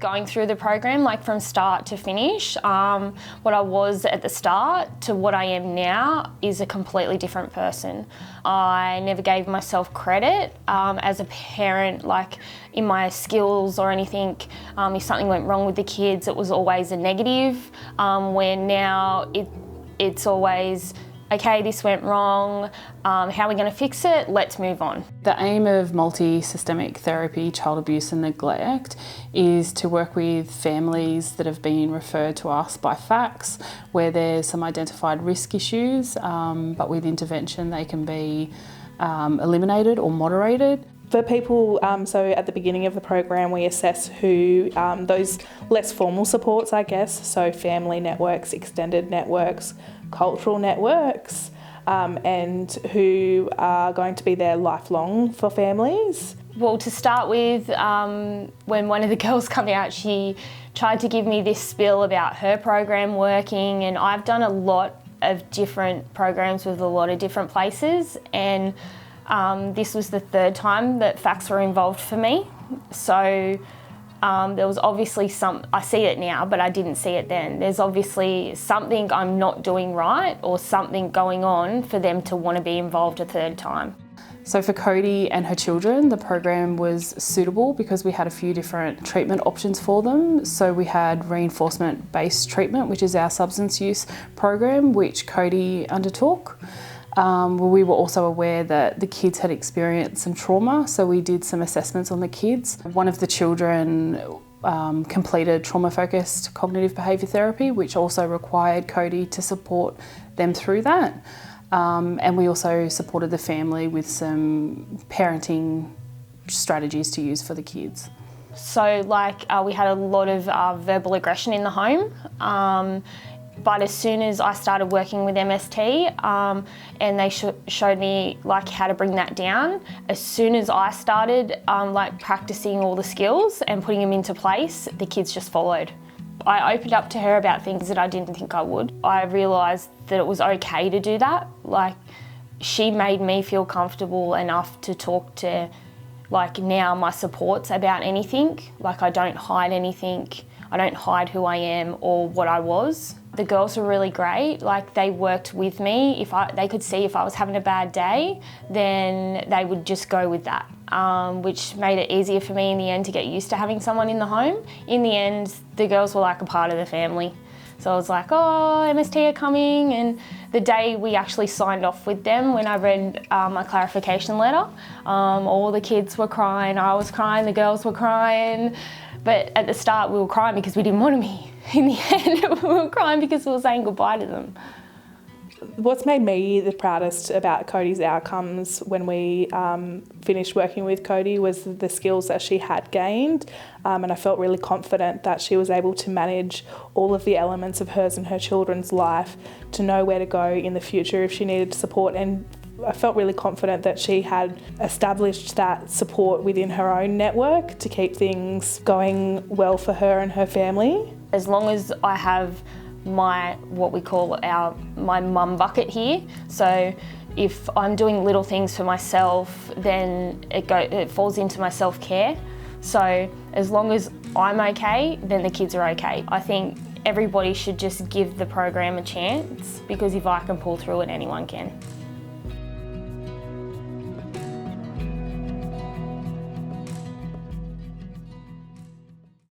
going through the program, like from start to finish. What I was at the start to what I am now is a completely different person. I never gave myself credit as a parent, like in my skills or anything. If something went wrong with the kids, it was always a negative, where now it's always, okay, this went wrong, how are we going to fix it? Let's move on. The aim of multisystemic therapy, child abuse and neglect, is to work with families that have been referred to us by fax, where there's some identified risk issues, but with intervention they can be eliminated or moderated. For people, so at the beginning of the program we assess who those less formal supports, I guess, so family networks, extended networks, cultural networks, and who are going to be there lifelong for families. Well, to start with, when one of the girls come out, she tried to give me this spiel about her program working, and I've done a lot of different programs with a lot of different places, and this was the third time that fax were involved for me. So there was obviously I see it now, but I didn't see it then. There's obviously something I'm not doing right or something going on for them to want to be involved a third time. So for Codie and her children, the program was suitable because we had a few different treatment options for them. So we had reinforcement-based treatment, which is our substance use program, which Codie undertook. We were also aware that the kids had experienced some trauma, so we did some assessments on the kids. One of the children completed trauma-focused cognitive behaviour therapy, which also required Codie to support them through that. And we also supported the family with some parenting strategies to use for the kids. So we had a lot of verbal aggression in the home. But as soon as I started working with MST and they showed me how to bring that down, as soon as I started practicing all the skills and putting them into place, the kids just followed. I opened up to her about things that I didn't think I would. I realised that it was okay to do that. She made me feel comfortable enough to talk to now my supports about anything. I don't hide anything. I don't hide who I am or what I was. The girls were really great. They worked with me. They could see if I was having a bad day, then they would just go with that, which made it easier for me in the end to get used to having someone in the home. In the end, the girls were a part of the family. So I was like, oh, MST are coming. And the day we actually signed off with them, when I read my clarification letter, all the kids were crying, I was crying, the girls were crying. But at the start we were crying because we didn't want to be. In the end, we were crying because we were saying goodbye to them. What's made me the proudest about Codie's outcomes when we finished working with Codie was the skills that she had gained, and I felt really confident that she was able to manage all of the elements of hers and her children's life, to know where to go in the future if she needed support, and I felt really confident that she had established that support within her own network to keep things going well for her and her family. As long as I have what we call my mum bucket here, so if I'm doing little things for myself, then it falls into my self-care. So as long as I'm okay, then the kids are okay. I think everybody should just give the program a chance, because if I can pull through it, anyone can.